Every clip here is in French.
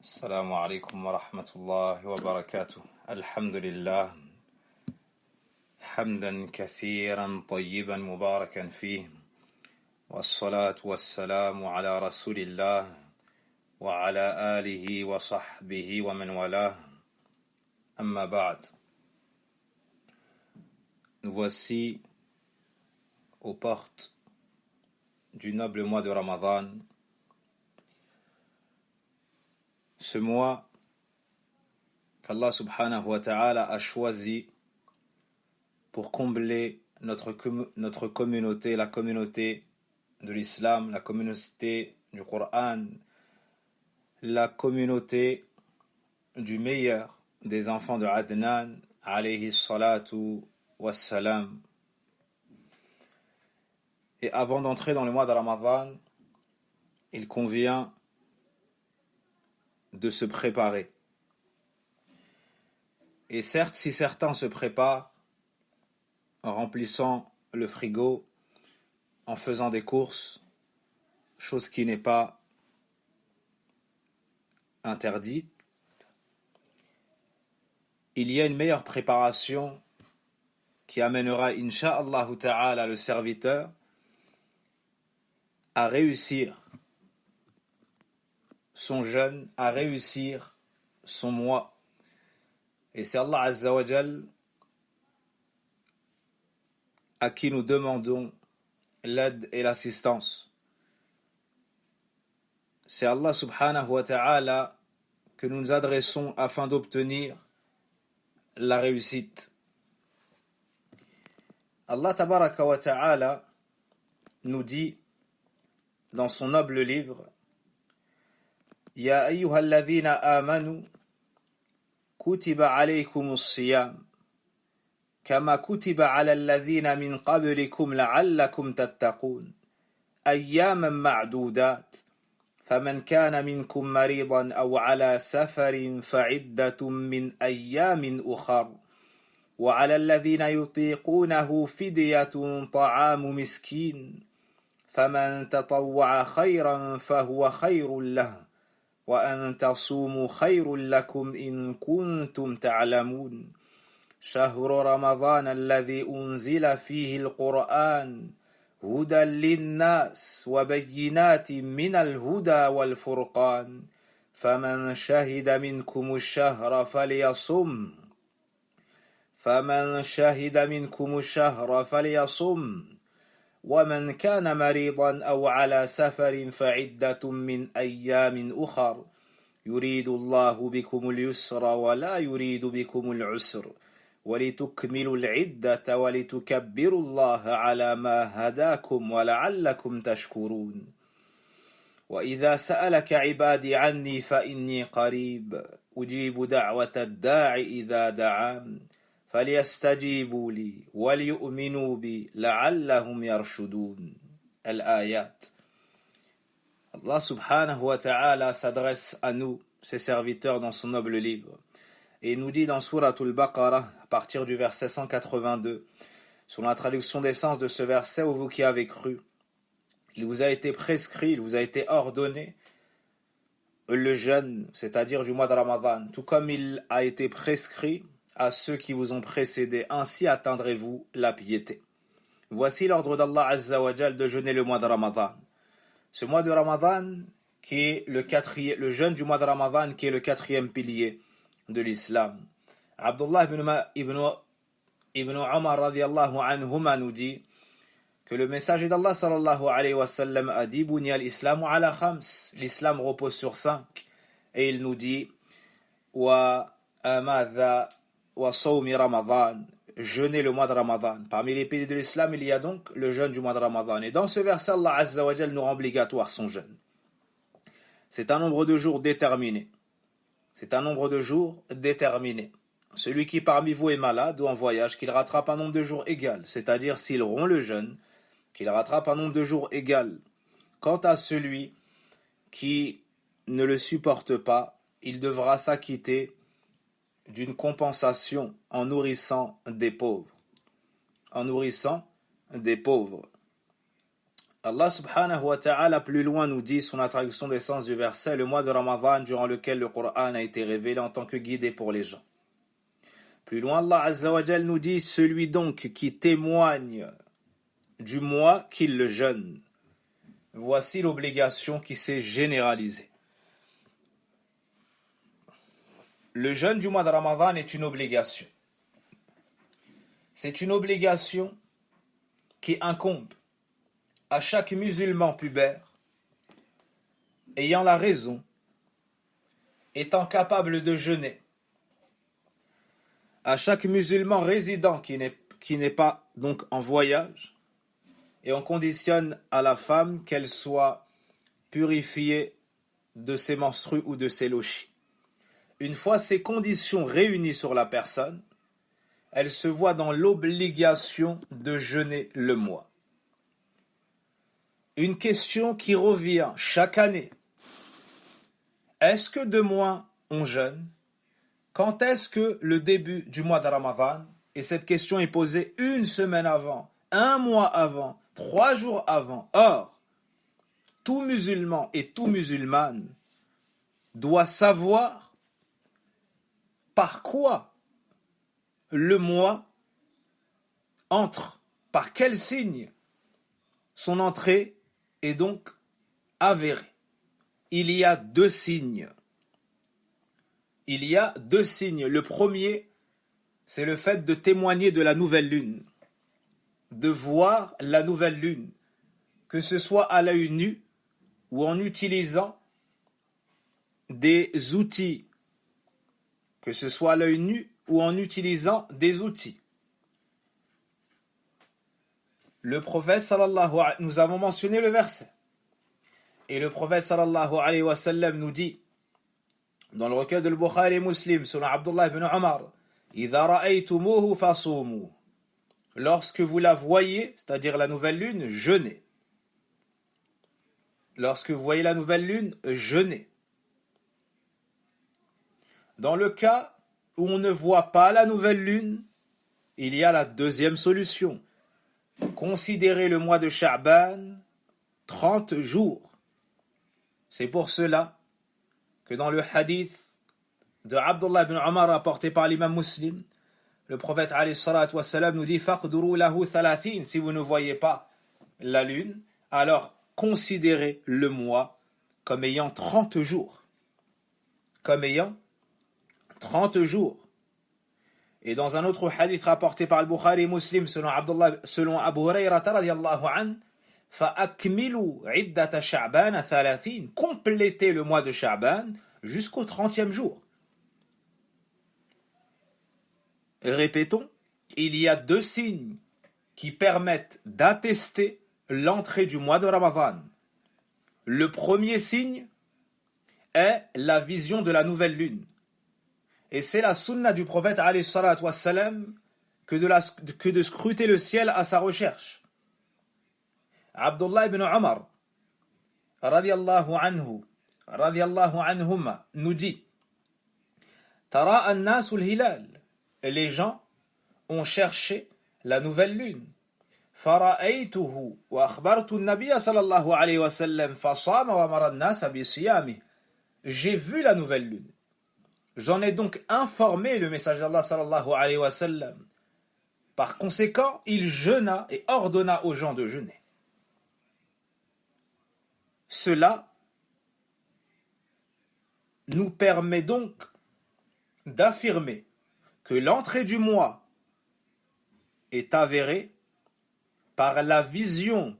السلام عليكم ورحمة الله وبركاته. الحمد لله حمدا كثيرا طيبا مباركا فيه، والصلاة والسلام على رسول الله وعلى آله وصحبه ومن والاه. أما بعد. Nous voici aux portes du noble mois de Ramadan. Ce mois qu'Allah subhanahu wa ta'ala a choisi pour combler notre communauté, la communauté de l'islam, la communauté du Coran, la communauté du meilleur des enfants de Adnan, alayhi salatu wassalam. Et avant d'entrer dans le mois de Ramadan, il convient de se préparer. Et certes, si certains se préparent en remplissant le frigo, en faisant des courses, chose qui n'est pas interdite, il y a une meilleure préparation qui amènera, incha'Allah ta'ala, le serviteur à réussir son jeûne, à réussir son mois. Et c'est Allah Azza wa Jal à qui nous demandons l'aide et l'assistance. C'est Allah subhanahu wa ta'ala que nous nous adressons afin d'obtenir la réussite. Allah tabaraka wa ta'ala nous dit dans son noble livre: Ya ayyuhalladhina amanu kutiba alaykumus siyam kama kutiba ala alladhina min qablikum la'allakum tattaqun ayyaman ma'dudat faman kana minkum maridan aw ala safarin fa'iddatun min ayyamin ukhar wa ala alladhina yutiqunahu fidyatun ta'amu miskin faman tatawwa'a khayran fahuwa khayrun lahu وأن تصوموا خير لكم إن كنتم تعلمون شهر رمضان الذي أنزل فيه القرآن هدى للناس وبينات من الهدى والفرقان فمن شهد منكم الشهر فليصم ومن كان مريضا أو على سفر فعدة من أيام أخر يريد الله بكم اليسر ولا يريد بكم العسر ولتكملوا العدة ولتكبروا الله على ما هداكم ولعلكم تشكرون وإذا سألك عبادي عني فإني قريب أجيب دعوة الداع إذا دعان فليستجيبوا لي وليؤمنوا بي لعلهم يرشدون. Al-Ayat. Allah subhanahu wa ta'ala s'adresse à nous, ses serviteurs, dans son noble livre, et nous dit dans Suratul Baqarah, à partir du verset 182, sur la traduction des sens de ce verset: ô vous qui avez cru, il vous a été prescrit, il vous a été ordonné le jeûne, c'est-à-dire du mois de Ramadan, tout comme il a été prescrit à ceux qui vous ont précédés, ainsi atteindrez-vous la piété. Voici l'ordre d'Allah Azza wa Jal de jeûner le mois de Ramadan. Ce mois de Ramadan qui est le jeûne du mois de Ramadan qui est le quatrième pilier de l'islam. Abdullah ibn Umar radiyallahu anhuma nous dit que le messager d'Allah sallallahu alayhi wa sallam a dit: Bunya al-islamu ala khams, l'islam repose sur 5. Et il nous dit: wa amadha wa sawmi Ramadan, jeûner le mois de Ramadan. Parmi les piliers de l'islam, il y a donc le jeûne du mois de Ramadan. Et dans ce verset, Allah Azza wa Jal nous rend obligatoire son jeûne. C'est un nombre de jours déterminé. Celui qui parmi vous est malade ou en voyage, qu'il rattrape un nombre de jours égal, c'est-à-dire s'il rompt le jeûne, qu'il rattrape un nombre de jours égal. Quant à celui qui ne le supporte pas, il devra s'acquitter d'une compensation en nourrissant des pauvres. Allah subhanahu wa ta'ala plus loin nous dit, son traduction des sens du verset, le mois de Ramadan durant lequel le Coran a été révélé en tant que guidé pour les gens. Plus loin, Allah azza wa jal nous dit, celui donc qui témoigne du mois qu'il le jeûne. Voici l'obligation qui s'est généralisée. Le jeûne du mois de Ramadan est une obligation. C'est une obligation qui incombe à chaque musulman pubère, ayant la raison, étant capable de jeûner, à chaque musulman résident qui n'est pas donc en voyage, et on conditionne à la femme qu'elle soit purifiée de ses menstrues ou de ses lochis. Une fois ces conditions réunies sur la personne, elle se voit dans l'obligation de jeûner le mois. Une question qui revient chaque année. Est-ce que 2 mois on jeûne? Quand est-ce que le début du mois de Ramadan? Et cette question est posée 1 semaine avant, 1 mois avant, 3 jours avant. Or, tout musulman et tout musulmane doit savoir par quoi le mois entre, par quel signe son entrée est donc avérée. Il y a 2 signes. Il y a 2 signes. Le premier, c'est le fait de témoigner de la nouvelle lune, de voir la nouvelle lune, que ce soit à l'œil nu ou en utilisant des outils, que ce soit à l'œil nu ou en utilisant des outils. Le prophète sallallahu alayhi wa sallam, nous avons mentionné le verset, et le prophète sallallahu alayhi wa sallam nous dit, dans le recueil de Bukhari et Muslim, selon Abdullah ibn Umar, إِذَا رَأَيْتُمُوهُ فَصُومُوا. Lorsque vous la voyez, c'est-à-dire la nouvelle lune, jeûnez. Lorsque vous voyez la nouvelle lune, jeûnez. Dans le cas où on ne voit pas la nouvelle lune, il y a la deuxième solution. Considérez le mois de Sha'ban 30 jours. C'est pour cela que dans le hadith de Abdullah ibn Umar rapporté par l'imam Muslim, le prophète alayhi salatu wa salam nous dit faqduru lahu 30. Si vous ne voyez pas la lune, alors considérez le mois comme ayant 30 jours. Comme ayant 30 jours. Et dans un autre hadith rapporté par le Bukhari et Muslim selon Abu Hurayrata radiyallahu anhu, فَأَكْمِلُوا عِدَّةَ شَعْبَانَ 30. Complétez le mois de Sha'ban jusqu'au 30e jour. Répétons, il y a 2 signes qui permettent d'attester l'entrée du mois de Ramadan. Le premier signe est la vision de la nouvelle lune. Et c'est la sunna du prophète alayhi salatu wassalam que de scruter le ciel à sa recherche. Abdullah ibn Umar radiyallahu anhuma nous dit Tara an-nasu al-hilal. Les gens ont cherché la nouvelle lune. Fara'aytuhu wa akhbartu an-nabiy sallallahu alayhi wa sallam fasama wa amara an-nas bi siyami. J'ai vu la nouvelle lune. J'en ai donc informé le messager d'Allah sallallahu alayhi wa sallam. Par conséquent, il jeûna et ordonna aux gens de jeûner. Cela nous permet donc d'affirmer que l'entrée du mois est avérée par la vision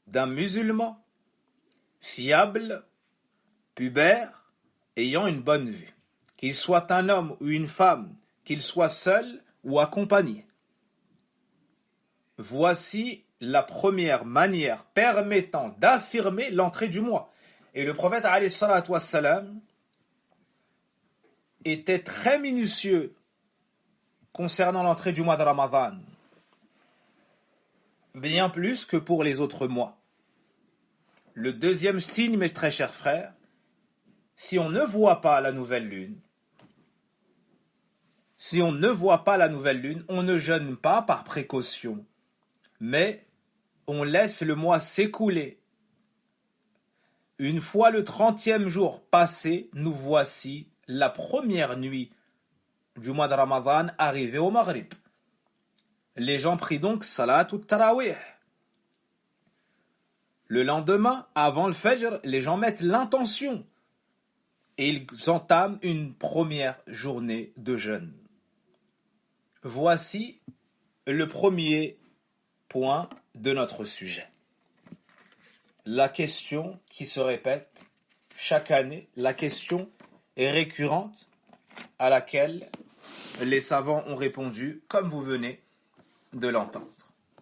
d'un musulman fiable, pubère, ayant une bonne vue, qu'il soit un homme ou une femme, qu'il soit seul ou accompagné. Voici la première manière permettant d'affirmer l'entrée du mois. Et le prophète alayhi salatu wassalam était très minutieux concernant l'entrée du mois de Ramadan, bien plus que pour les autres mois. Le deuxième signe, mes très chers frères, si on ne voit pas la nouvelle lune, on ne jeûne pas par précaution, mais on laisse le mois s'écouler. Une fois le 30e jour passé, nous voici la première nuit du mois de Ramadan arrivée au Maghrib. Les gens prient donc Salat al-Tarawih. Le lendemain, avant le Fajr, les gens mettent l'intention et ils entament une première journée de jeûne. Voici le premier point de notre sujet. La question qui se répète chaque année, la question est récurrente à laquelle les savants ont répondu comme vous venez de l'entendre.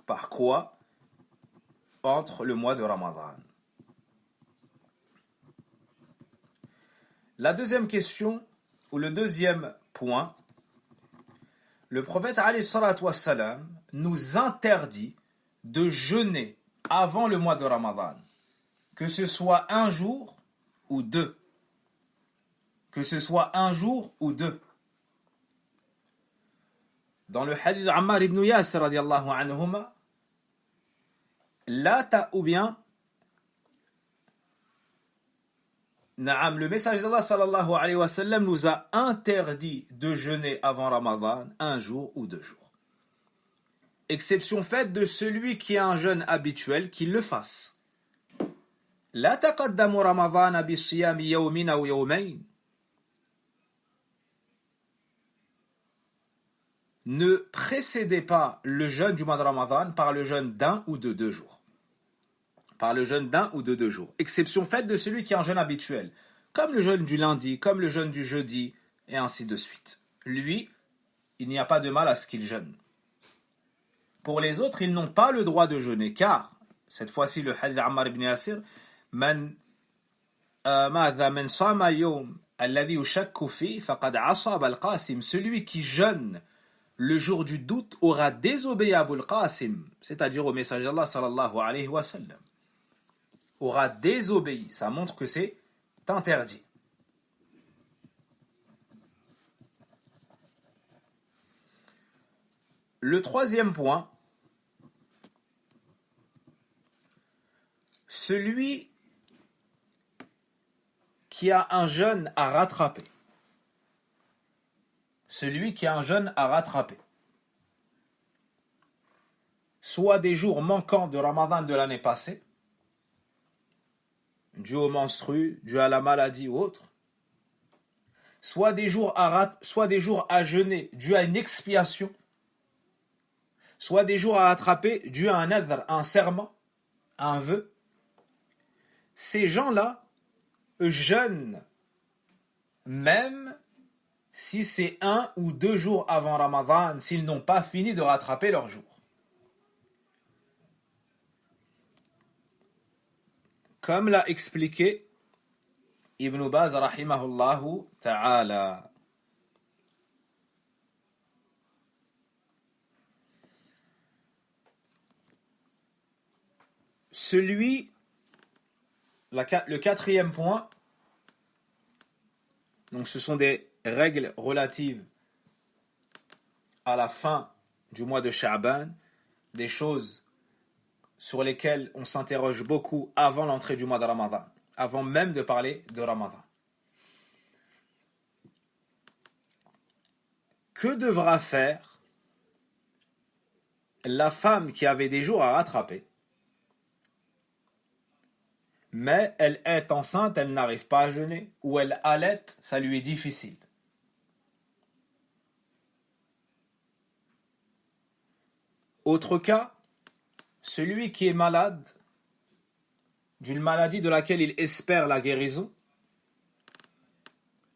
Par quoi entre le mois de Ramadan? La deuxième question, ou le deuxième point, le prophète alayhi salatu wassalam nous interdit de jeûner avant le mois de Ramadan, que ce soit un jour ou deux. Que ce soit un jour ou deux. Dans le hadith d'Ammar ibn Yasir radiallahu anhuma, ou bien, le message d'Allah sallallahu alayhi wa sallam nous a interdit de jeûner avant Ramadan un jour ou deux jours. Exception faite de celui qui a un jeûne habituel qu'il le fasse. لا تقدموا رمضان بالصيام يوم أو يومين. Ne précédez pas le jeûne du mois de Ramadan par le jeûne d'un ou de 2 jours. Par le jeûne d'un ou de 2 jours. Exception faite de celui qui a un jeûne habituel, comme le jeûne du lundi, comme le jeûne du jeudi, et ainsi de suite. Lui, il n'y a pas de mal à ce qu'il jeûne. Pour les autres, ils n'ont pas le droit de jeûner, car, cette fois-ci, le hadith d'Ammar ibn Yasir, من صام اليوم الذي يشك فيه فقد عصى أبا القاسم. Celui qui jeûne le jour du doute aura désobéi à Abu al-Qasim, c'est-à-dire au messager d'Allah sallallahu alayhi wa sallam. Aura désobéi, ça montre que c'est interdit. Le troisième point, celui qui a un jeûne à rattraper. Celui qui a un jeûne à rattraper. Soit des jours manquants de Ramadan de l'année passée, dû au menstru, dû à la maladie ou autre, soit des jours à jeûner dû à une expiation, soit des jours à rattraper dû à un nadr, un serment, un vœu. Ces gens-là jeûnent même si c'est 1 ou 2 jours avant Ramadan, s'ils n'ont pas fini de rattraper leur jour. Comme l'a expliqué Ibn Baz rahimahullahu ta'ala. Le quatrième point, donc ce sont des règles relatives à la fin du mois de Sha'ban, des choses sur lesquelles on s'interroge beaucoup avant l'entrée du mois de Ramadan, avant même de parler de Ramadan. Que devra faire la femme qui avait des jours à rattraper, mais elle est enceinte, elle n'arrive pas à jeûner, ou elle allaite, ça lui est difficile? Autre cas, celui qui est malade d'une maladie de laquelle il espère la guérison,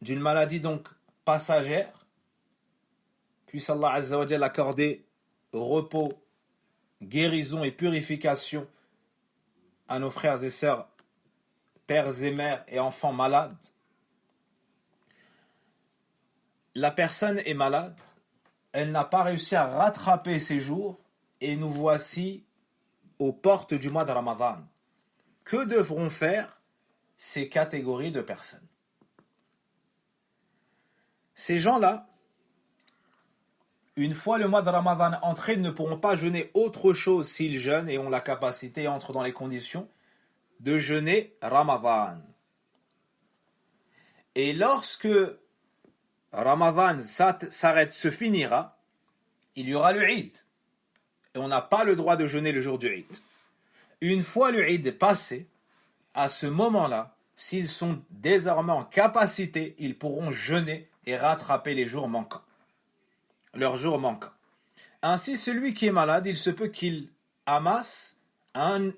d'une maladie donc passagère, puisse Allah Azza wa Jalla accorder repos, guérison et purification à nos frères et sœurs, pères et mères et enfants malades. La personne est malade, elle n'a pas réussi à rattraper ses jours, et nous voici aux portes du mois de Ramadan. Que devront faire ces catégories de personnes? Ces gens-là, une fois le mois de Ramadan entré, ils ne pourront pas jeûner autre chose s'ils jeûnent et ont la capacité, entrent dans les conditions de jeûner Ramadan. Et lorsque Ramadan s'arrête, se finira, il y aura le Eid. Et on n'a pas le droit de jeûner le jour du Eid. Une fois le Eid passé, à ce moment-là, s'ils sont désormais en capacité, ils pourront jeûner et rattraper les jours manquants. Leurs jours manquants. Ainsi, celui qui est malade, il se peut qu'il amasse un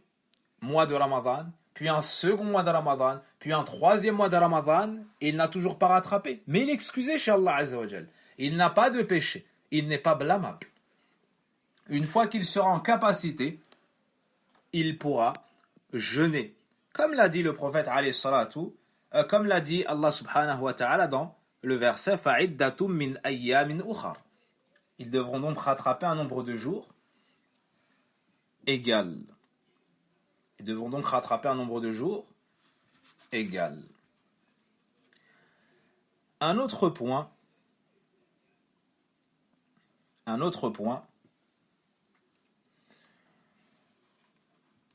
mois de Ramadan, puis un second mois de Ramadan, puis un troisième mois de Ramadan, et il n'a toujours pas rattrapé. Mais il est excusé chez Allah Azza wa Jal. Il n'a pas de péché. Il n'est pas blâmable. Une fois qu'il sera en capacité, il pourra jeûner. Comme l'a dit le prophète alayhi salatu, comme l'a dit Allah subhanahu wa ta'ala dans le verset فَعِدَّةٌ مِّنْ أَيَّامٍ أُخَرٍ. Ils devront donc rattraper un nombre de jours égal. Ils devront donc rattraper un nombre de jours égal. Un autre point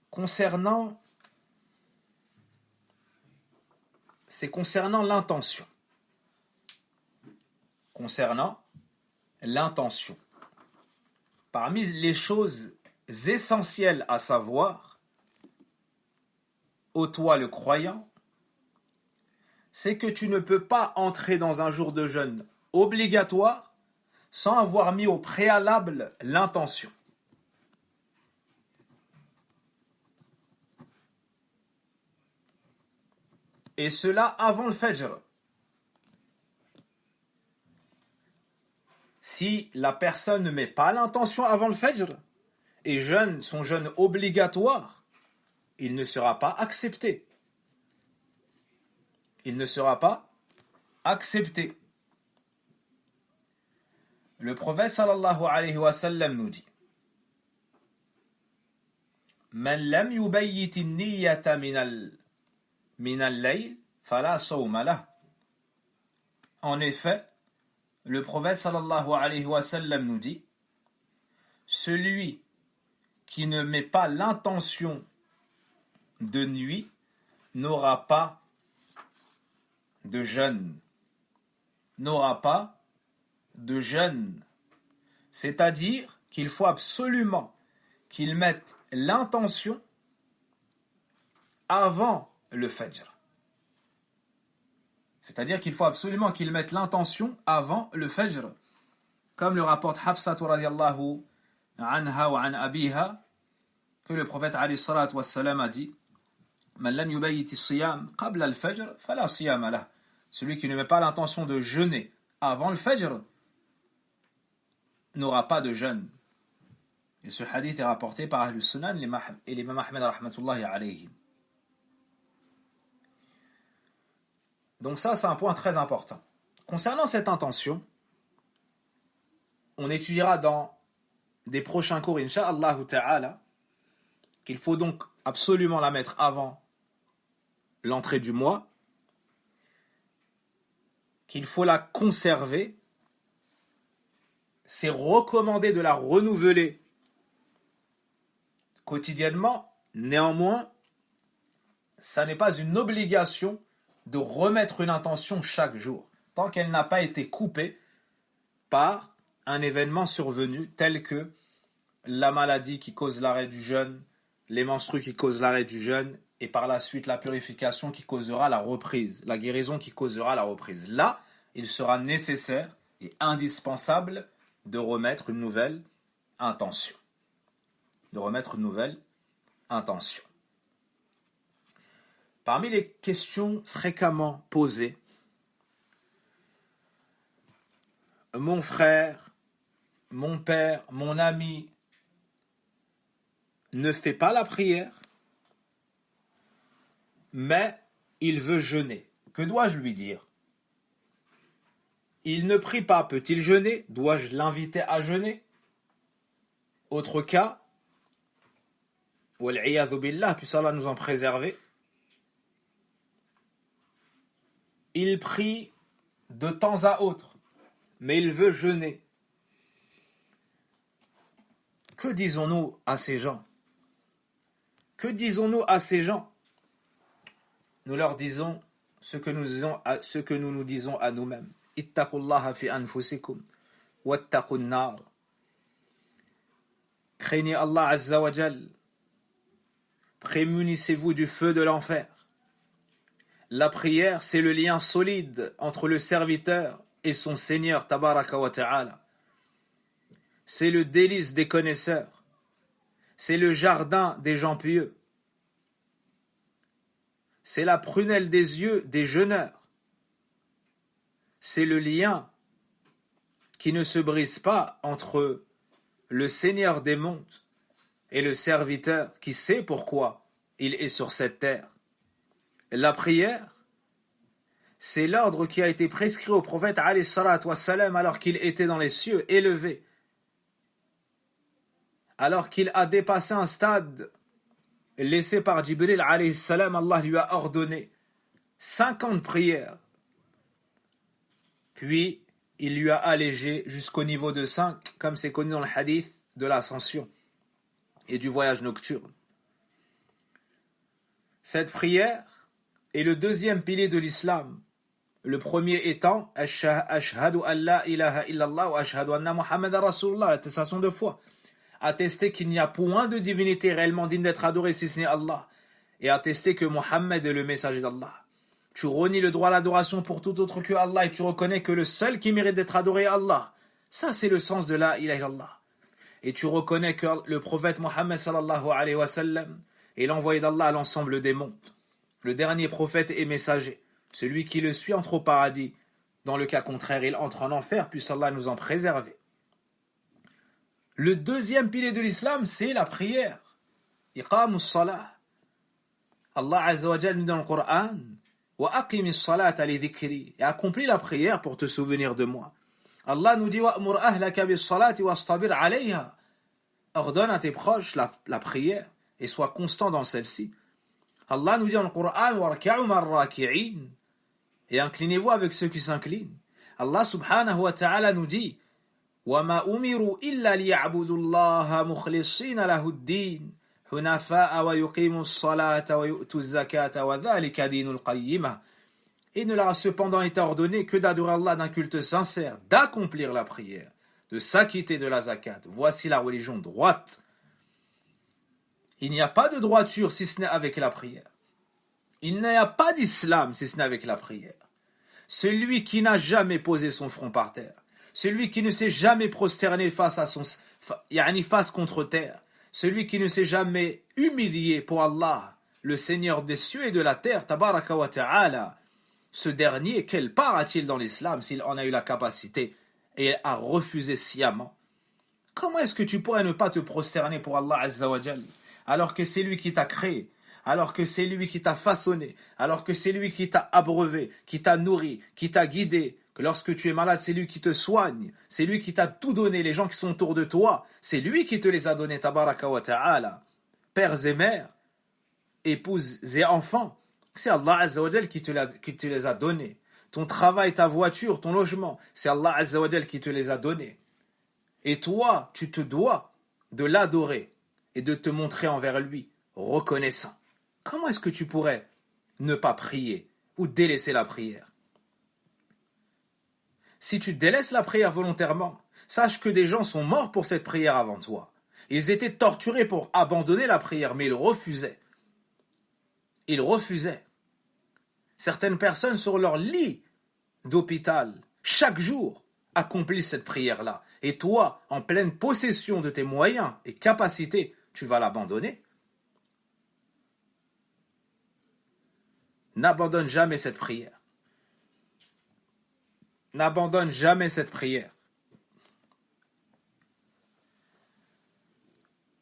concernant l'intention. Concernant l'intention. Parmi les choses essentielles à savoir, ô toi le croyant, c'est que tu ne peux pas entrer dans un jour de jeûne obligatoire sans avoir mis au préalable l'intention. Et cela avant le Fajr. Si la personne ne met pas l'intention avant le Fajr et jeûne son jeûne obligatoire, il ne sera pas accepté. Il ne sera pas accepté. Le prophète sallallahu alayhi wa sallam nous dit: Man lam yubayyit an-niyyata min al-layl fala sawma lah. En effet, le prophète sallallahu alayhi wa sallam nous dit: celui qui ne met pas l'intention de nuit n'aura pas de jeûne. N'aura pas de jeûne. C'est-à-dire qu'il faut absolument qu'il mette l'intention avant le Fajr. C'est-à-dire qu'il faut absolument qu'il mette l'intention avant le Fajr. Comme le rapporte Hafsa radiyallahu anha wa an abiha, que le prophète alayhi salatu wassalam a dit: Man lam yubayyit as-siyam qabla al-fajr fala siyama lah. Celui qui ne met pas l'intention de jeûner avant le Fajr n'aura pas de jeûne. Et ce hadith est rapporté par Ahlus Sunan et l'imam Ahmed rahmatullahi alayhi. Donc ça, c'est un point très important. Concernant cette intention, on étudiera dans des prochains cours, incha'Allah ta'ala, qu'il faut donc absolument la mettre avant l'entrée du mois, qu'il faut la conserver, c'est recommandé de la renouveler quotidiennement. Néanmoins, ça n'est pas une obligation de remettre une intention chaque jour, tant qu'elle n'a pas été coupée par un événement survenu tel que la maladie qui cause l'arrêt du jeûne, les menstrues qui causent l'arrêt du jeûne, et par la suite la purification qui causera la reprise, la guérison qui causera la reprise. Là, il sera nécessaire et indispensable de remettre une nouvelle intention. Parmi les questions fréquemment posées, mon frère, mon père, mon ami ne fait pas la prière, mais il veut jeûner. Que dois-je lui dire? Il ne prie pas, peut-il jeûner? Dois-je l'inviter à jeûner? Autre cas, wal'iyadhu billah, puisse Allah nous en préserver, il prie de temps à autre, mais il veut jeûner. Que disons-nous à ces gens? Que disons-nous à ces gens? Nous leur disons ce que nous nous disons à nous-mêmes. Ittaqullaha fi anfusikum wattaqun nar. Craignez Allah Azza wa Jal. Prémunissez-vous du feu de l'enfer. La prière, c'est le lien solide entre le serviteur et son Seigneur Tabaraka wa Ta'ala. C'est le délice des connaisseurs. C'est le jardin des gens pieux. C'est la prunelle des yeux des jeûneurs. C'est le lien qui ne se brise pas entre le Seigneur des mondes et le serviteur qui sait pourquoi il est sur cette terre. La prière, c'est l'ordre qui a été prescrit au prophète alayhi salatu wassalam alors qu'il était dans les cieux, élevé. Alors qu'il a dépassé un stade laissé par Jibril alayhi salam, Allah lui a ordonné 50 prières. Puis, il lui a allégé jusqu'au niveau de 5, comme c'est connu dans le hadith de l'ascension et du voyage nocturne. Cette prière est le deuxième pilier de l'islam. Le premier étant Ashhadu an la ilaha illallah wa ashhadu anna Muhammadan Rasulullah, l'attestation de foi. Attester qu'il n'y a point de divinité réellement digne d'être adorée si ce n'est Allah. Et attester que Muhammad est le messager d'Allah. Tu renies le droit à l'adoration pour tout autre que Allah et tu reconnais que le seul qui mérite d'être adoré est Allah. Ça, c'est le sens de la ilaha illallah. Et tu reconnais que le prophète Muhammad sallallahu alayhi wa sallam est l'envoyé d'Allah à l'ensemble des mondes. Le dernier prophète et messager. Celui qui le suit entre au paradis. Dans le cas contraire, il entre en enfer, puisse Allah nous en préserver. Le deuxième pilier de l'islam, c'est la prière. Iqamus salah. Allah Azza wa Jalla nous dit dans le Coran, wa aqimis salata li dhikri, et accomplis la prière pour te souvenir de moi. Allah nous dit wa'mur ahlaka bis salati wastabir alayha. Ordonne à tes proches la prière et sois constant dans celle-ci. Allah nous dit dans le Coran warka'u ma'ar-raki'in, et inclinez-vous avec ceux qui s'inclinent. Allah subhanahu wa ta'ala nous dit وَمَا أُمِرُوا إِلَّا لِيَعْبُدُوا اللَّهَ مُخْلِصِينَ لَهُ الدِّينَ حُنَفَاءَ وَيُقِيمُوا الصَّلَاةَ وَيُؤْتُوا الزَّكَاةَ وَذَلِكَ دِينُ الْقَيِّمَةِ. Il ne leur a cependant été ordonné que d'adorer Allah d'un culte sincère, d'accomplir la prière, de s'acquitter de la zakat. Voici la religion droite. Il n'y a pas de droiture si ce n'est avec la prière. Il n'y a pas d'islam si ce n'est avec la prière. Celui qui n'a jamais posé son front par terre, celui qui ne s'est jamais prosterné face contre terre, celui qui ne s'est jamais humilié pour Allah, le Seigneur des cieux et de la terre, tabaraka wa ta'ala, ce dernier, quelle part a-t-il dans l'islam s'il en a eu la capacité et a refusé sciemment? Comment est-ce que tu pourrais ne pas te prosterner pour Allah Azza wa Jal, alors que c'est lui qui t'a créé, alors que c'est lui qui t'a façonné, alors que c'est lui qui t'a abreuvé, qui t'a nourri, qui t'a guidé, que lorsque tu es malade, c'est lui qui te soigne, c'est lui qui t'a tout donné, les gens qui sont autour de toi, c'est lui qui te les a donnés, tabaraka wa ta'ala, pères et mères, épouses et enfants, c'est Allah Azza wa Jal qui te les a donnés. Ton travail, ta voiture, ton logement, c'est Allah Azza wa Jal qui te les a donnés. Et toi, tu te dois de l'adorer et de te montrer envers lui reconnaissant. Comment est-ce que tu pourrais ne pas prier ou délaisser la prière? Si tu délaisses la prière volontairement, sache que des gens sont morts pour cette prière avant toi. Ils étaient torturés pour abandonner la prière, mais ils refusaient. Ils refusaient. Certaines personnes sur leur lit d'hôpital, chaque jour, accomplissent cette prière-là. Et toi, en pleine possession de tes moyens et capacités, tu vas l'abandonner. N'abandonne jamais cette prière. N'abandonne jamais cette prière.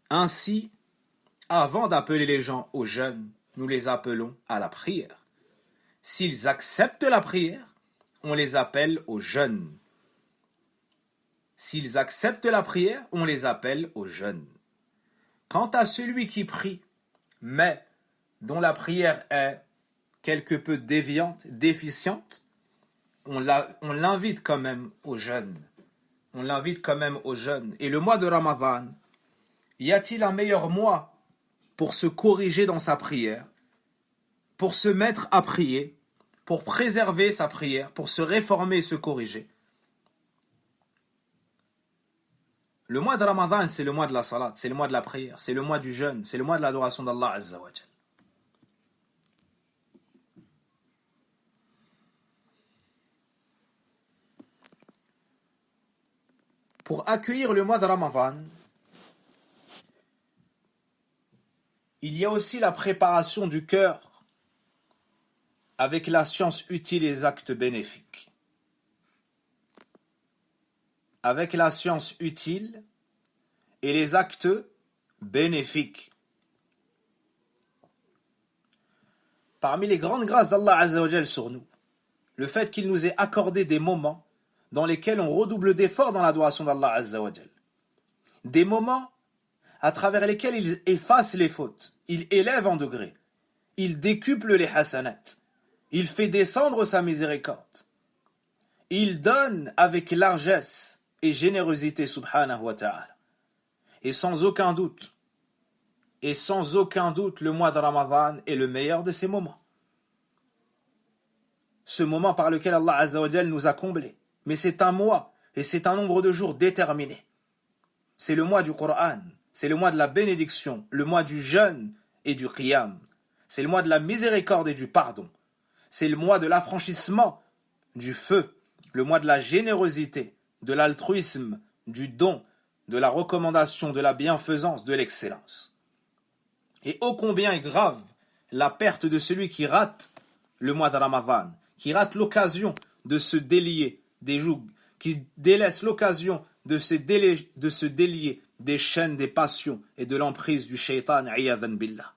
Ainsi, avant d'appeler les gens au jeûne, nous les appelons à la prière. S'ils acceptent la prière, on les appelle au jeûne. S'ils acceptent la prière, on les appelle au jeûne. Quant à celui qui prie, mais dont la prière est quelque peu déviante, déficiente, on l'invite quand même au jeûne. On l'invite quand même au jeûne. Et le mois de Ramadan Y a-t-il un meilleur mois pour se corriger dans sa prière, pour se mettre à prier, pour préserver sa prière, pour se réformer et se corriger? Le mois de Ramadan, c'est le mois de la salat, c'est le mois de la prière, c'est le mois du jeûne, c'est le mois de l'adoration d'Allah Azza wa Jal. Pour accueillir le mois de Ramadan, il y a aussi la préparation du cœur avec la science utile et les actes bénéfiques. Avec la science utile et les actes bénéfiques. Parmi les grandes grâces d'Allah Azza wa Jal sur nous, le fait qu'il nous ait accordé des moments dans lesquels on redouble d'efforts dans l'adoration d'Allah Azza wa Jal. Des moments à travers lesquels il efface les fautes, il élève en degrés, il décuple les hasanat, il fait descendre sa miséricorde, il donne avec largesse et générosité subhanahu wa ta'ala. Et sans aucun doute, le mois de Ramadan est le meilleur de ces moments. Ce moment par lequel Allah Azza wa Jal nous a comblés. Mais c'est un mois et c'est un nombre de jours déterminé. C'est le mois du Coran, c'est le mois de la bénédiction, le mois du jeûne et du qiyam. C'est le mois de la miséricorde et du pardon. C'est le mois de l'affranchissement du feu, le mois de la générosité, de l'altruisme, du don, de la recommandation, de la bienfaisance, de l'excellence. Et ô combien est grave la perte de celui qui rate le mois de Ramadan, qui rate l'occasion de se délier des jougs, qui délaisse l'occasion de se délier des chaînes des passions et de l'emprise du shaitan, iyadhan billah.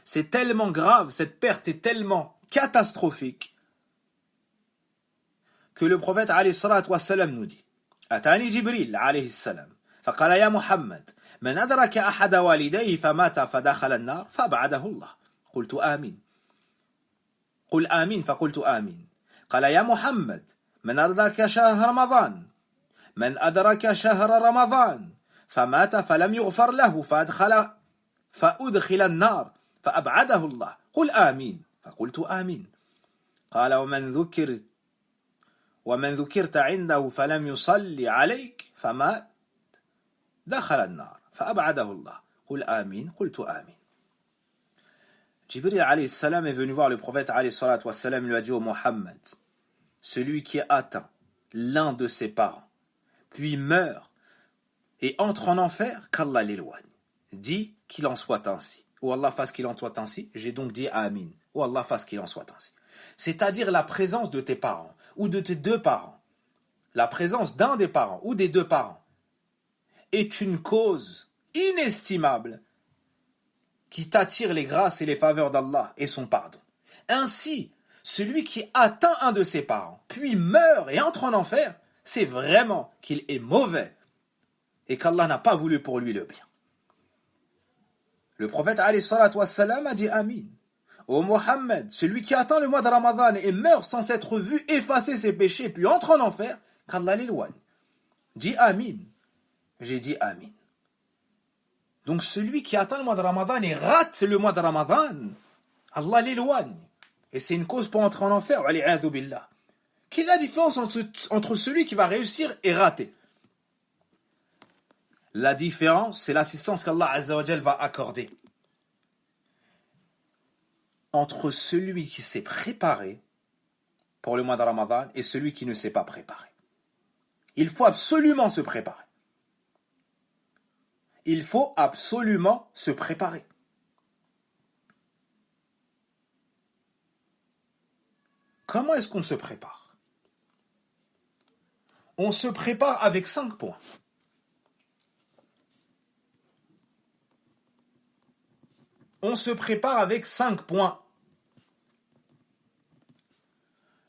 C'est tellement grave, cette perte est tellement catastrophique que le prophète alayhi salatu wassalam nous dit: Atani Jibril alayhi salam, faqala ya Muhammad, man adraka ahada walidayhi famata fadakhala an-nar fab'adahu Allah. Qultu amin. قل آمين فقلت آمين. قال يا محمد من أدرك شهر رمضان فمات فلم يغفر له فأدخل النار فأبعده الله. قل آمين فقلت آمين. قال ومن ذكرت عنده فلم يصلي عليك فمات دخل النار فأبعده الله. قل آمين قلت آمين. Jibril alayhi salam est venu voir le prophète alayhi salatu wassalam, lui a dit: au Mohammed, celui qui atteint l'un de ses parents, puis meurt et entre en enfer, qu'Allah l'éloigne. Dis qu'il en soit ainsi. Ou Allah fasse qu'il en soit ainsi. J'ai donc dit Amin. Ou Allah fasse qu'il en soit ainsi. C'est-à-dire la présence de tes parents ou de tes deux parents, la présence d'un des parents ou des deux parents est une cause inestimable qui t'attire les grâces et les faveurs d'Allah et son pardon. Ainsi, celui qui atteint un de ses parents, puis meurt et entre en enfer, c'est vraiment qu'il est mauvais et qu'Allah n'a pas voulu pour lui le bien. Le prophète alayhi salatu wassalam a dit Amin. Ô Mohammed, celui qui atteint le mois de Ramadan et meurt sans s'être vu effacer ses péchés, puis entre en enfer, qu'Allah l'éloigne. Dis Amin. J'ai dit Amin. Donc celui qui atteint le mois de Ramadan et rate le mois de Ramadan, Allah l'éloigne. Et c'est une cause pour entrer en enfer. Wali'adhu billah. Quelle est la différence entre celui qui va réussir et rater? La différence, c'est l'assistance qu'Allah Azza wa Jal va accorder entre celui qui s'est préparé pour le mois de Ramadan et celui qui ne s'est pas préparé. Il faut absolument se préparer. Il faut absolument se préparer. Comment est-ce qu'on se prépare? On se prépare avec 5 points. On se prépare avec 5 points.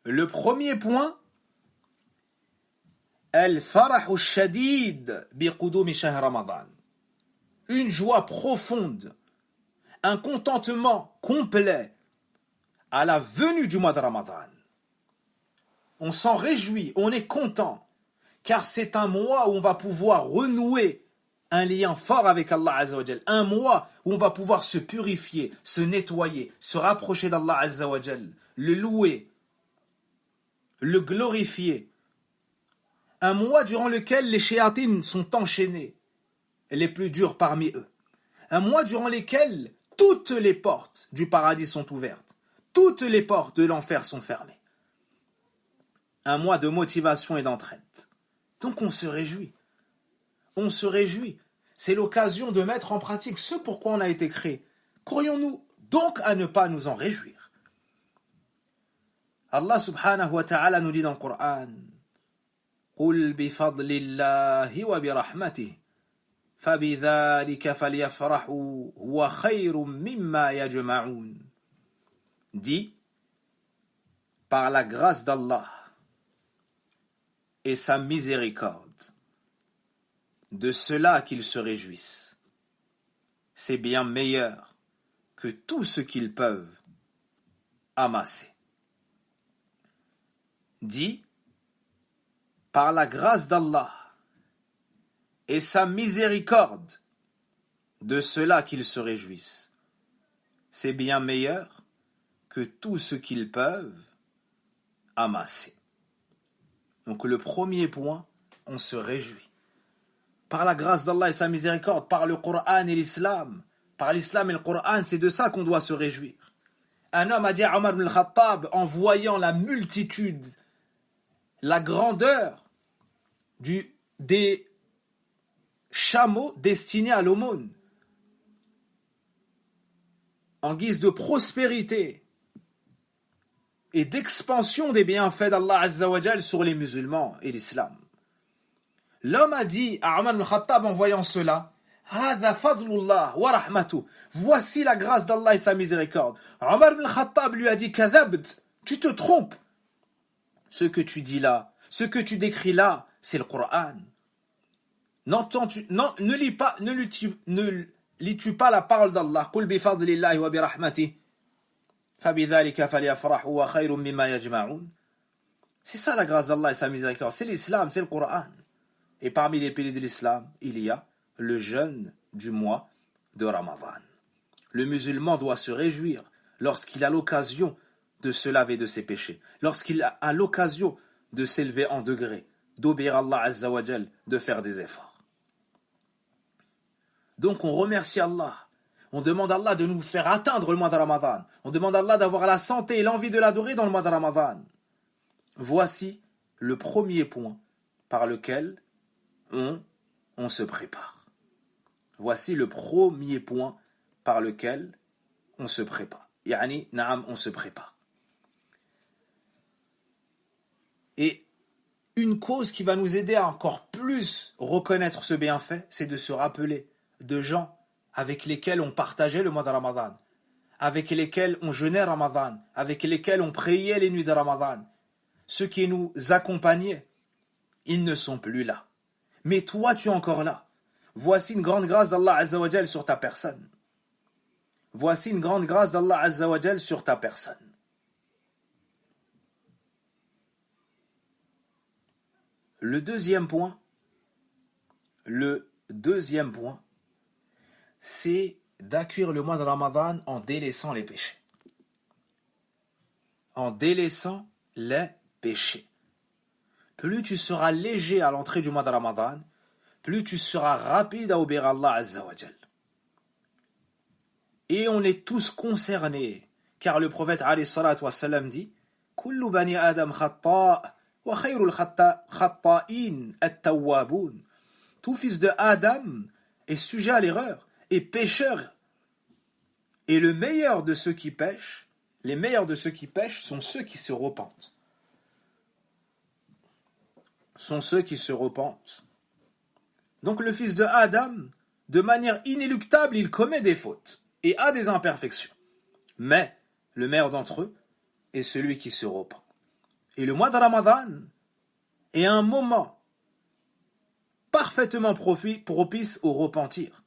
Le premier point, al-farahu shadid bi qudumi shahr Ramadan. Une joie profonde, un contentement complet à la venue du mois de Ramadan. On s'en réjouit, on est content, car c'est un mois où on va pouvoir renouer un lien fort avec Allah Azza wa Jal, un mois où on va pouvoir se purifier, se nettoyer, se rapprocher d'Allah Azza wa Jal, le louer, le glorifier. Un mois durant lequel les shéatines sont enchaînés, les plus durs parmi eux. Un mois durant lequel toutes les portes du paradis sont ouvertes, toutes les portes de l'enfer sont fermées. Un mois de motivation et d'entraide. Donc on se réjouit. On se réjouit. C'est l'occasion de mettre en pratique ce pourquoi on a été créé. Qu'aurions-nous donc à ne pas nous en réjouir? Allah subhanahu wa ta'ala nous dit dans le Coran, قُلْ بِفَضْلِ اللَّهِ وَبِرَحْمَتِهِ فَبِذَلِكَ فَلْيَفْرَحُوا هُوَ خَيْرٌ مِّمَّا يَجْمَعُونَ. Dit, par la grâce d'Allah et sa miséricorde, de cela qu'ils se réjouissent. C'est bien meilleur que tout ce qu'ils peuvent amasser. Dit, par la grâce d'Allah et sa miséricorde, de cela qu'ils se réjouissent. C'est bien meilleur que tout ce qu'ils peuvent amasser. Donc le premier point, on se réjouit. Par la grâce d'Allah et sa miséricorde, par le Coran et l'Islam. Par l'Islam et le Coran, c'est de ça qu'on doit se réjouir. Un homme a dit à Omar ibn al-Khattab, en voyant la multitude, la grandeur des chameaux destinés à l'aumône, en guise de prospérité et d'expansion des bienfaits d'Allah Azza wa Jal sur les musulmans et l'islam. L'homme a dit à Omar ibn Khattab en voyant cela, Hada fadlullah wa rahmatuh. Voici la grâce d'Allah et sa miséricorde. Omar ibn Khattab lui a dit, Kadhabt, tu te trompes. Ce que tu dis là, ce que tu décris là, c'est le Coran. Ne lis-tu pas la parole d'Allah? Qul bi fadlillahi wa bi rahmatih. Fabidhalika falyafrahu wa khayrun mimma yajma'un. C'est ça la grâce d'Allah et sa miséricorde. C'est l'islam, c'est le Coran. Et parmi les piliers de l'islam, il y a le jeûne du mois de Ramadan. Le musulman doit se réjouir lorsqu'il a l'occasion de se laver de ses péchés, lorsqu'il a l'occasion de s'élever en degré, d'obéir à Allah Azza wa Jal, de faire des efforts. Donc on remercie Allah, on demande à Allah de nous faire atteindre le mois de Ramadan, on demande à Allah d'avoir la santé et l'envie de l'adorer dans le mois de Ramadan. Voici le premier point par lequel on se prépare. Voici le premier point par lequel on se prépare. Yani, naam, on se prépare. Et une cause qui va nous aider à encore plus reconnaître ce bienfait, c'est de se rappeler de gens avec lesquels on partageait le mois de Ramadan, avec lesquels on jeûnait Ramadan, avec lesquels on priait les nuits de Ramadan. Ceux qui nous accompagnaient, ils ne sont plus là. Mais toi, tu es encore là. Voici une grande grâce d'Allah Azza wa Jal sur ta personne. Voici une grande grâce d'Allah Azza wa Jal sur ta personne. Le deuxième point, c'est d'accueillir le mois de Ramadan en délaissant les péchés. En délaissant les péchés. Plus tu seras léger à l'entrée du mois de Ramadan, plus tu seras rapide à obéir à Allah Azza wa Jal. Et on est tous concernés, car le prophète alayhi salatu wa sallam dit Kullu bani Adam khata' wa khayrul khatta'in at-tawwabun. Tout fils de Adam est sujet à l'erreur et pécheur. Et le meilleur de ceux qui pêchent, les meilleurs de ceux qui pêchent sont ceux qui se repentent. Donc le fils de Adam, de manière inéluctable, il commet des fautes et a des imperfections. Mais le meilleur d'entre eux est celui qui se repent. Et le mois de Ramadan est un moment parfaitement propice au repentir.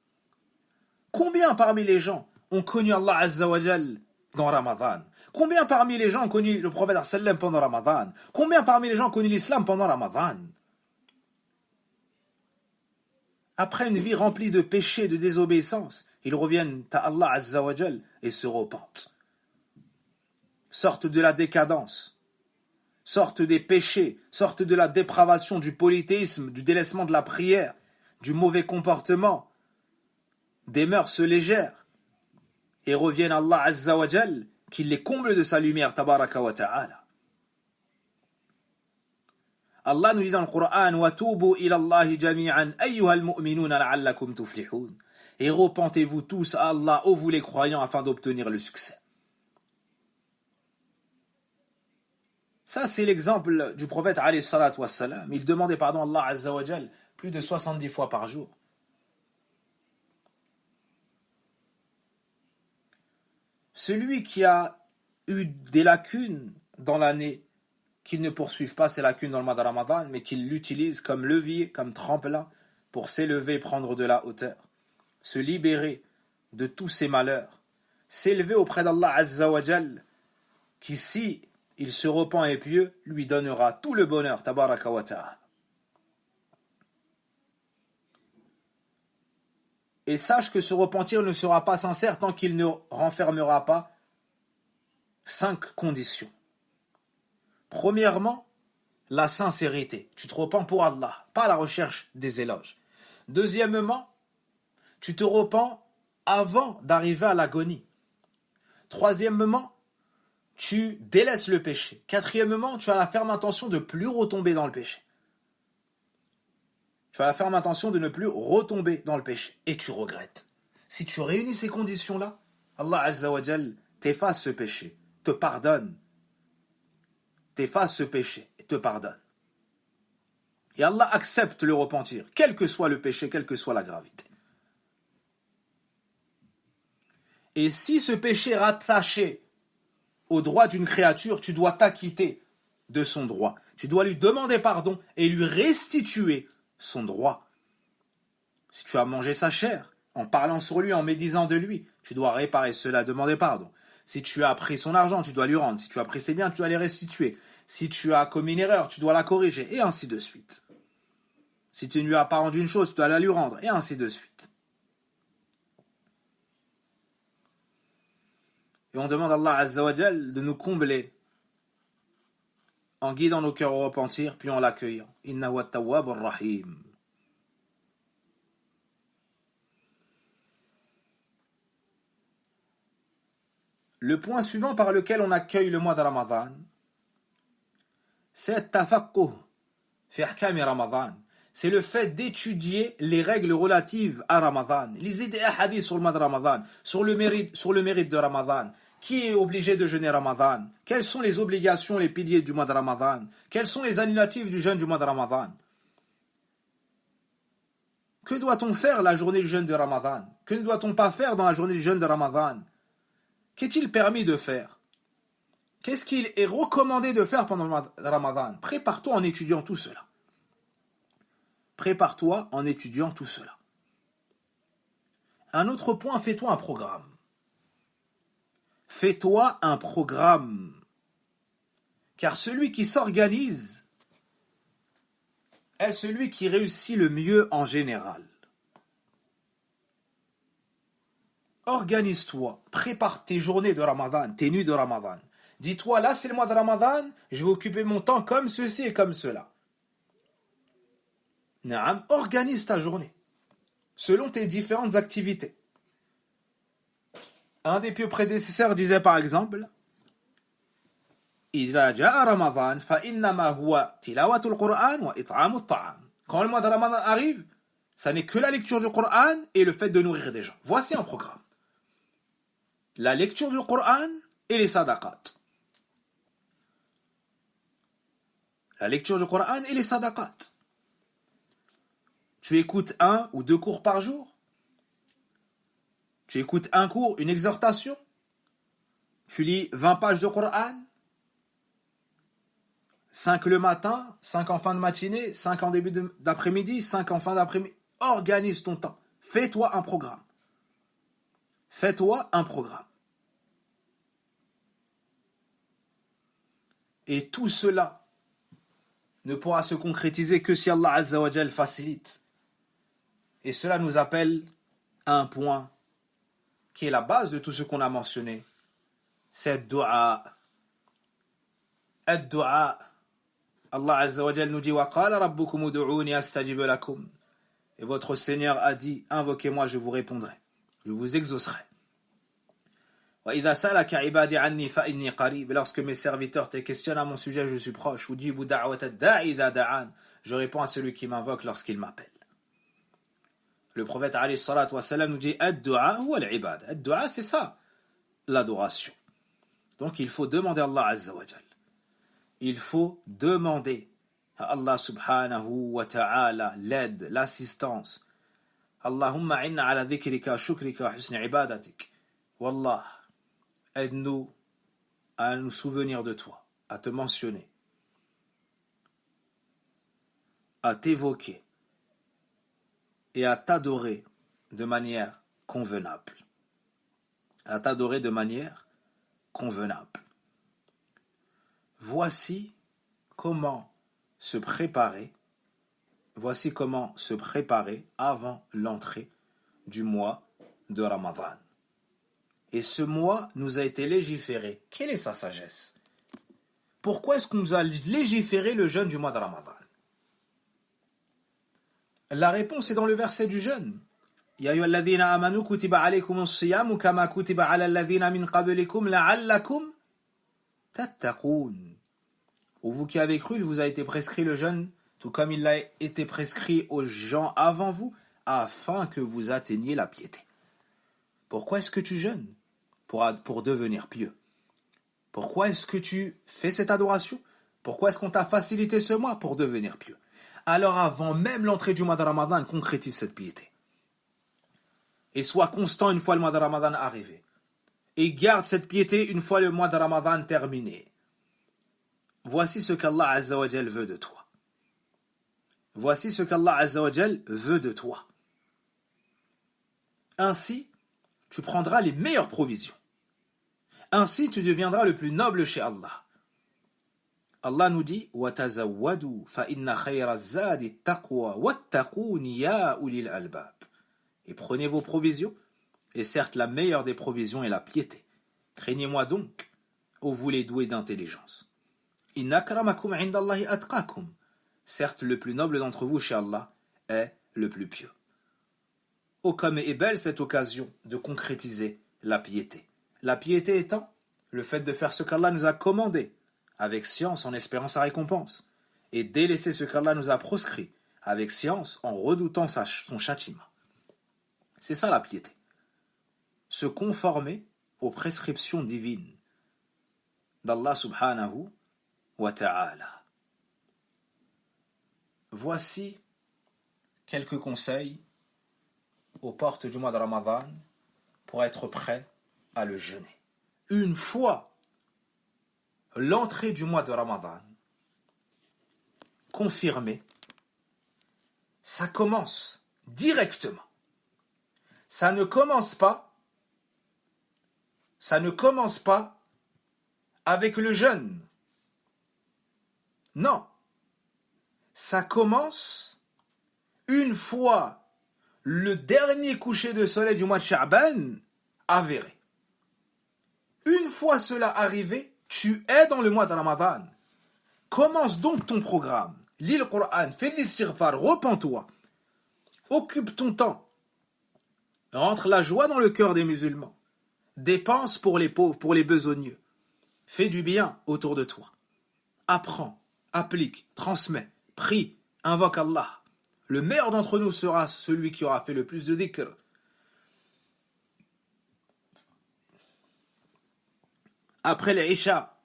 Combien parmi les gens ont connu Allah Azza wa Jal dans Ramadan? Combien parmi les gens ont connu le prophète sallam pendant Ramadan? Combien parmi les gens ont connu l'islam pendant Ramadan? après une vie remplie de péchés, de désobéissance, ils reviennent à Allah Azza wa Jal et se repentent. Sortent de la décadence, sortent des péchés, sortent de la dépravation, du polythéisme, du délaissement de la prière, du mauvais comportement, des mœurs légères, et reviennent à Allah Azza wa Jal qui les comble de sa lumière, tabaraka wa ta'ala. Allah nous dit dans le Coran وَتُوبُوا إِلَى اللَّهِ جَمِيعًا أَيُّهَا الْمُؤْمِنُونَ لَعَلَّكُمْ تُفْلِحُونَ. Et repentez-vous tous à Allah, ô vous les croyants, afin d'obtenir le succès. Ça, c'est l'exemple du prophète alayhi salatu wassalam. Il demandait pardon à Allah Azza wa Jal plus de 70 fois par jour. Celui qui a eu des lacunes dans l'année, qu'il ne poursuive pas ces lacunes dans le mois de Ramadan, mais qu'il l'utilise comme levier, comme tremplin, pour s'élever et prendre de la hauteur, se libérer de tous ses malheurs, s'élever auprès d'Allah Azza wa Jal, qui si il se repent et pieux, lui donnera tout le bonheur, tabaraka wa ta'ala. Et sache que ce repentir ne sera pas sincère tant qu'il ne renfermera pas 5 conditions. Premièrement, la sincérité. Tu te repens pour Allah, pas à la recherche des éloges. Deuxièmement, tu te repens avant d'arriver à l'agonie. Troisièmement, tu délaisses le péché. Quatrièmement, tu as la ferme intention de ne plus retomber dans le péché. Tu as la ferme intention de ne plus retomber dans le péché. Et tu regrettes. Si tu réunis ces conditions-là, Allah Azza wa Jal t'efface ce péché, te pardonne. T'efface ce péché et te pardonne. Et Allah accepte le repentir, quel que soit le péché, quelle que soit la gravité. Et si ce péché est rattaché au droit d'une créature, tu dois t'acquitter de son droit. Tu dois lui demander pardon et lui restituer son droit. Si tu as mangé sa chair, en parlant sur lui, en médisant de lui, tu dois réparer cela, demander pardon. Si tu as pris son argent, tu dois lui rendre. Si tu as pris ses biens, tu dois les restituer. Si tu as commis une erreur, tu dois la corriger, et ainsi de suite. Si tu ne lui as pas rendu une chose, tu dois la lui rendre, et ainsi de suite. Et on demande à Allah Azza wa Jal de nous combler en guidant nos cœurs au repentir, puis en l'accueillant. Innahu at-tawwab ar-rahim. Le point suivant par lequel on accueille le mois de Ramadan, c'est tafaqquh fi ahkam Ramadan. C'est le fait d'étudier les règles relatives à Ramadan. Lisez des hadiths sur le mois de Ramadan, sur le mérite de Ramadan. Qui est obligé de jeûner Ramadan? Quelles sont les obligations, les piliers du mois de Ramadan? Quels sont les annulatifs du jeûne du mois de Ramadan? Que doit-on faire la journée du jeûne de Ramadan? Que ne doit-on pas faire dans la journée du jeûne de Ramadan? Qu'est-il permis de faire? Qu'est-ce qu'il est recommandé de faire pendant le mois de Ramadan? Prépare-toi en étudiant tout cela. Prépare-toi en étudiant tout cela. Un autre point, fais-toi un programme. Fais-toi un programme. Car celui qui s'organise est celui qui réussit le mieux en général. Organise-toi, prépare tes journées de Ramadan, tes nuits de Ramadan. Dis-toi, là c'est le mois de Ramadan, je vais occuper mon temps comme ceci et comme cela. Naam, organise ta journée, selon tes différentes activités. Un des pieux prédécesseurs disait par exemple, إِذَا جَاءَ رَمَضَانَ فَإِنَّمَا هُوَ تِلَاوَةُ الْقُرْآنِ وَإِطْعَامُ الطَّعَامِ. Quand le mois de Ramadan arrive, ça n'est que la lecture du Coran et le fait de nourrir des gens. Voici un programme. La lecture du Coran et les sadaqat. La lecture du Coran et les sadaqat. Tu écoutes 1 ou 2 cours par jour. Tu écoutes un cours, une exhortation. Tu lis 20 pages de Coran. 5 le matin, 5 en fin de matinée, 5 en début d'après-midi, 5 en fin d'après-midi. Organise ton temps. Fais-toi un programme. Fais-toi un programme. Et tout cela ne pourra se concrétiser que si Allah Azza wa Jal facilite Et cela nous appelle à un point qui est la base de tout ce qu'on a mentionné. C'est dua. Ad-dua. Allah Azza wa Jal nous dit wa qala rabbukum ud'uni astajib lakum. Et votre Seigneur a dit invoquez-moi, je vous répondrai. Je vous exaucerai. Wa idha salaka ibadi anni fa inni qarib. Lorsque mes serviteurs te questionnent à mon sujet, je suis proche. Ujibu da'wata da'i idha da'an. Je réponds à celui qui m'invoque lorsqu'il m'appelle. Le prophète alayhi salatu wa salam nous dit ad-du'a huwa al-ibad. Ad-du'a c'est ça, l'adoration. Donc il faut demander à Allah Azza wa Jal. Il faut demander à Allah subhanahu wa ta'ala l'aide, l'assistance. Allahumma inna ala dhikrika, shukrika, husni ibadatik. Wallah, aide-nous à nous souvenir de toi, à te mentionner, à t'évoquer et à t'adorer de manière convenable. À t'adorer de manière convenable. Voici comment se préparer avant l'entrée du mois de Ramadan. Et ce mois nous a été légiféré. Quelle est sa sagesse? Pourquoi est-ce qu'on nous a légiféré le jeûne du mois de Ramadan? La réponse est dans le verset du jeûne. Ya ayyuhalladhina amanu kutiba alaykumus siyamu kama kutiba ala alladhina min qablikum la'allakum tattaqun. Ou vous qui avez cru, il vous a été prescrit le jeûne, tout comme il a été prescrit aux gens avant vous, afin que vous atteigniez la piété. Pourquoi est-ce que tu jeûnes? Pour devenir pieux. Pourquoi est-ce que tu fais cette adoration? Pourquoi est-ce qu'on t'a facilité ce mois? Pour devenir pieux. Alors avant même l'entrée du mois de Ramadan, concrétise cette piété. Et sois constant une fois le mois de Ramadan arrivé. Et garde cette piété une fois le mois de Ramadan terminé. Voici ce qu'Allah Azza wa Jal veut de toi. Voici ce qu'Allah Azza wa Jal veut de toi. Ainsi, tu prendras les meilleures provisions. Ainsi, tu deviendras le plus noble chez Allah. Allah nous dit وَتَزَوَّدُوا فَإِنَّ خَيْرَ الزَّادِ التَّقْوَى وَاتَّقُونِ يَا أُولِي الْأَلْبَابِ. Et prenez vos provisions, et certes la meilleure des provisions est la piété. Craignez-moi donc, ô vous les doués d'intelligence. إِنَّ أَكْرَمَكُمْ عِنْدَ اللَّهِ أَتْقَاكُمْ. Certes, le plus noble d'entre vous chez Allah est le plus pieux. Oh, comme est belle cette occasion de concrétiser la piété. La piété étant le fait de faire ce qu'Allah nous a commandé, avec science en espérant sa récompense, et délaisser ce qu'Allah nous a proscrit, avec science en redoutant son châtiment. C'est ça la piété. Se conformer aux prescriptions divines d'Allah subhanahu wa ta'ala. Voici quelques conseils aux portes du mois de Ramadan pour être prêt à le jeûner. Une fois l'entrée du mois de Ramadan confirmée, ça commence directement. Ça ne commence pas avec le jeûne. Non. Ça commence une fois le dernier coucher de soleil du mois de Sha'ban avéré. Une fois cela arrivé, tu es dans le mois de Ramadan. Commence donc ton programme. Lis le Coran, fais l'istighfar, repens-toi. Occupe ton temps. Rentre la joie dans le cœur des musulmans. Dépense pour les pauvres, pour les besogneux. Fais du bien autour de toi. Apprends, applique, transmets, prie, invoque Allah. Le meilleur d'entre nous sera celui qui aura fait le plus de dhikr. Après les Isha,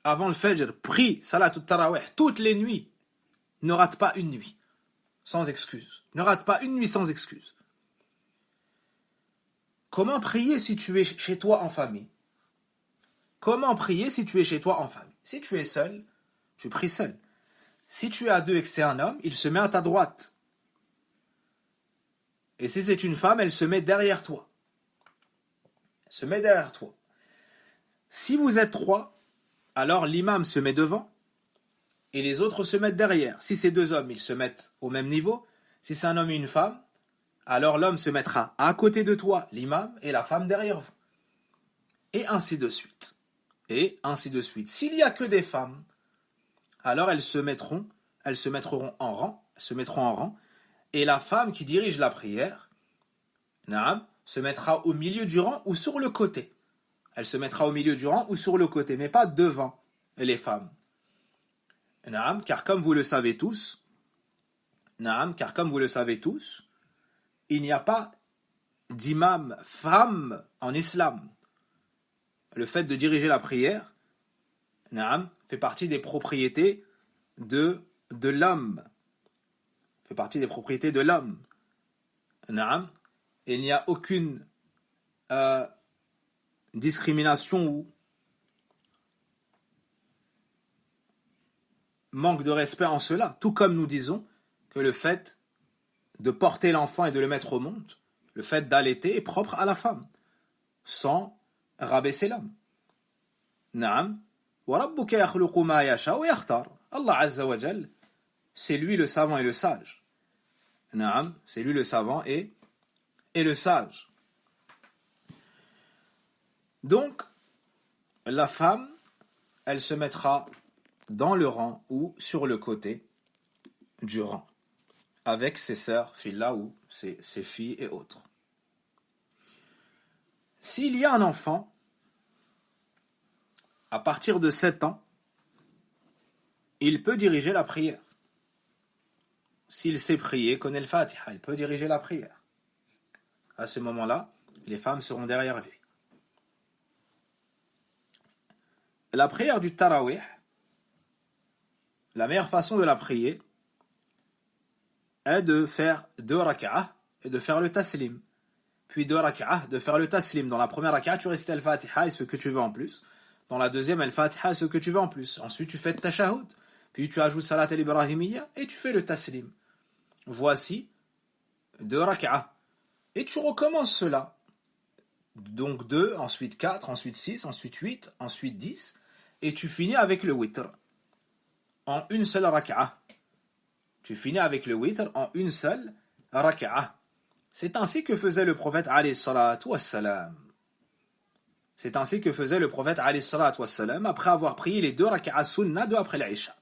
avant le Fajr, prie Salat al-Tarawih toutes les nuits. Ne rate pas une nuit sans excuse. Ne rate pas une nuit sans excuse. Comment prier si tu es chez toi en famille? Comment prier si tu es chez toi en famille? Si tu es seul, tu pries seul. Si tu es à deux et que c'est un homme, il se met à ta droite. Et si c'est une femme, elle se met derrière toi. Elle se met derrière toi. Si vous êtes trois, alors l'imam se met devant et les autres se mettent derrière. Si c'est deux hommes, ils se mettent au même niveau. Si c'est un homme et une femme, alors l'homme se mettra à côté de toi, l'imam, et la femme derrière vous. Et ainsi de suite. Et ainsi de suite. S'il n'y a que des femmes, alors elles se mettront en rang, et la femme qui dirige la prière, naam, se mettra au milieu du rang ou sur le côté. Elle se mettra au milieu du rang ou sur le côté, mais pas devant les femmes. Naam, car comme vous le savez tous, il n'y a pas d'imam femme en islam. Le fait de diriger la prière, naam, fait partie des propriétés de l'homme. Fait partie des propriétés de l'homme. Naam. Et il n'y a aucune discrimination ou manque de respect en cela. Tout comme nous disons que le fait de porter l'enfant et de le mettre au monde, le fait d'allaiter est propre à la femme, sans rabaisser l'homme. Naam. وَرَبُّكَ يَخْلُقُ مَا يَشَاءُ وَيَخْتَارُ. Allah Azza wa Jal, c'est lui le savant et le sage. Naam, c'est lui le savant et le sage. Donc, la femme, elle se mettra dans le rang ou sur le côté du rang, avec ses sœurs, filles-là, ou ses filles et autres. S'il y a un enfant, à partir de 7 ans, il peut diriger la prière. S'il sait prier, connaît le Fatiha, il peut diriger la prière. À ce moment-là, les femmes seront derrière lui. La prière du Tarawih, la meilleure façon de la prier est de faire 2 rak'ah et de faire le taslim. Puis 2 rak'ah, de faire le taslim. Dans la première rak'ah, tu récites al-Fatiha et ce que tu veux en plus. Dans la deuxième, al-Fatiha et ce que tu veux en plus. Ensuite, tu fais le tashahhud. Puis tu ajoutes salat al-Ibrahimiyya et tu fais le taslim. Voici 2 rak'ah. Et tu recommences cela. Donc 2, ensuite 4, ensuite 6, ensuite 8, ensuite 10. Et tu finis avec le witr. En une seule rak'ah. Tu finis avec le witr en une seule rak'ah. C'est ainsi que faisait le prophète alayhi salatu wassalam. C'est ainsi que faisait le prophète alayhi salatu wassalam après avoir prié les 2 rak'ah sunnah de après l'Isha.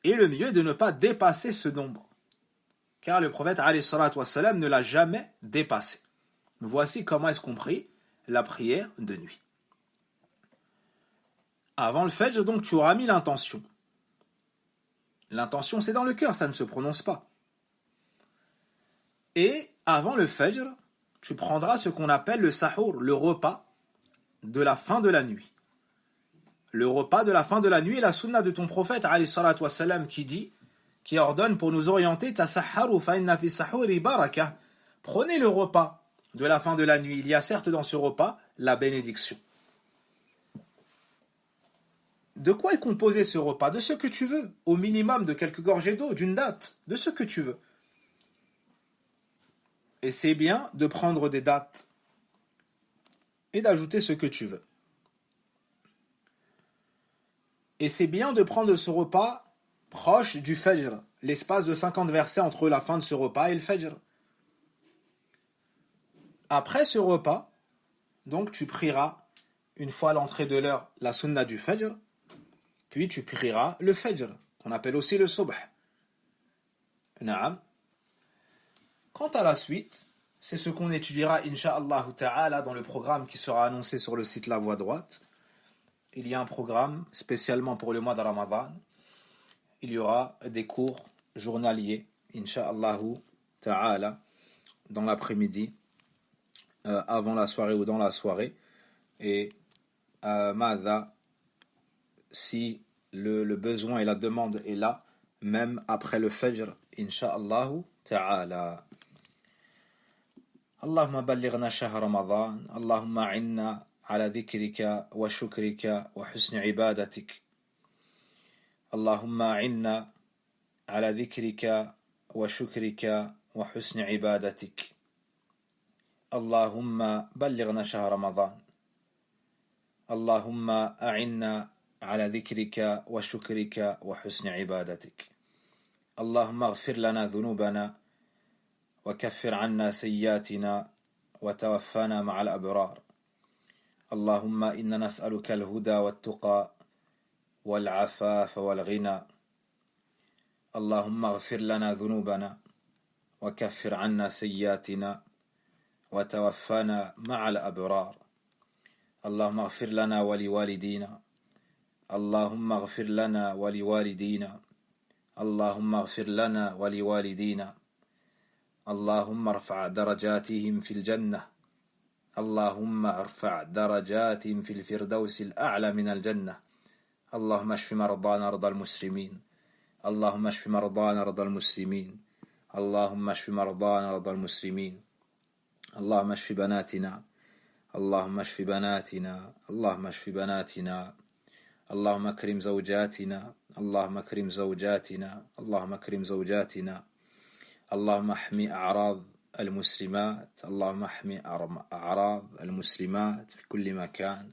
Et le mieux est de ne pas dépasser ce nombre. Car le prophète alayhi salatu wassalam ne l'a jamais dépassé. Voici comment est-ce qu'on prie la prière de nuit. Avant le fajr, donc, tu auras mis l'intention. L'intention, c'est dans le cœur, ça ne se prononce pas. Et avant le fajr, tu prendras ce qu'on appelle le sahur, le repas de la fin de la nuit. Le repas de la fin de la nuit est la sunna de ton prophète, alayhi salatu wassalam, qui ordonne pour nous orienter, tasahharu fa inna fi sahuri barakah. Prenez le repas de la fin de la nuit. Il y a certes dans ce repas la bénédiction. De quoi est composé ce repas? De ce que tu veux, au minimum de quelques gorgées d'eau, d'une date, de ce que tu veux. Et c'est bien de prendre des dates et d'ajouter ce que tu veux. Et c'est bien de prendre ce repas proche du fajr, l'espace de 50 versets entre la fin de ce repas et le fajr. Après ce repas, donc tu prieras, une fois à l'entrée de l'heure, la sunna du fajr, puis tu prieras le fajr, qu'on appelle aussi le subh. Naam. Quant à la suite, c'est ce qu'on étudiera, incha'Allah ta'ala, dans le programme qui sera annoncé sur le site La Voie Droite. Il y a un programme spécialement pour le mois de Ramadan. Il y aura des cours journaliers, incha'Allah ta'ala, dans l'après-midi, avant la soirée ou dans la soirée. Et Mada, si le besoin et la demande est là, même après le fajr, incha'Allah ta'ala. اللهم بلغنا شهر رمضان اللهم أعنا على ذكرك وشكرك وحسن عبادتك اللهم أعنا على ذكرك وشكرك وحسن عبادتك اللهم بلغنا شهر رمضان اللهم أعنا على ذكرك وشكرك وحسن عبادتك اللهم اغفر لنا ذنوبنا وكفر عنا سيئاتنا وتوفنا مع الأبرار. اللهم إنا نسألك الهدى والتقى والعفاف والغنى. اللهم اغفر لنا ذنوبنا وكفر عنا سيئاتنا وتوفنا مع الأبرار. اللهم اغفر لنا ولوالدينا. اللهم اغفر لنا ولوالدينا. اللهم اغفر لنا ولوالدينا. اللهم ارفع درجاتهم في الجنة. اللهم ارفع درجاتهم في الفردوس الأعلى من الجنة. اللهم اشف مرضانا مرضى المسلمين. اللهم اشف مرضانا مرضى المسلمين. اللهم اشف مرضانا مرضى المسلمين. اللهم اشف بناتنا. اللهم اشف بناتنا. اللهم اشف بناتنا. اللهم اكرم زوجاتنا. اللهم اكرم زوجاتنا. اللهم اكرم زوجاتنا. اللهم احمي أعراض المسلمات. اللهم احمي أعراض المسلمات في كل مكان.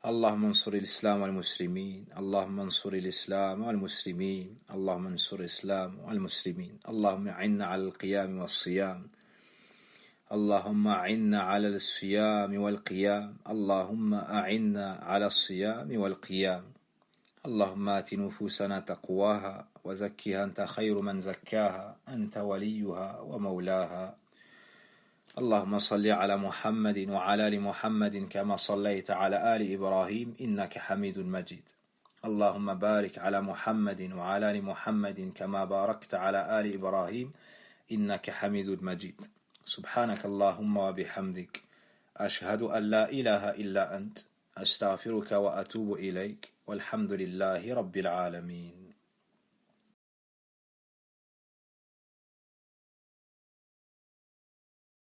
اللهم انصر الإسلام والمسلمين. اللهم انصر الإسلام والمسلمين. اللهم انصر الإسلام والمسلمين. اللهم أعنا على القيام والصيام. اللهم أعنا على الصيام والقيام. اللهم أعنا على الصيام والقيام. اللهم آت نفوسنا تقواها وزكها أنت خير من زكاها أنت وليها ومولاها. اللهم صل على محمد وعلى آل محمد كما صليت على آل إبراهيم إنك حميد مجيد. اللهم بارك على محمد وعلى آل محمد كما باركت على آل إبراهيم إنك حميد مجيد. سبحانك اللهم وبحمدك أشهد أن لا إله إلا أنت أستغفرك وأتوب إليك والحمد لله رب العالمين.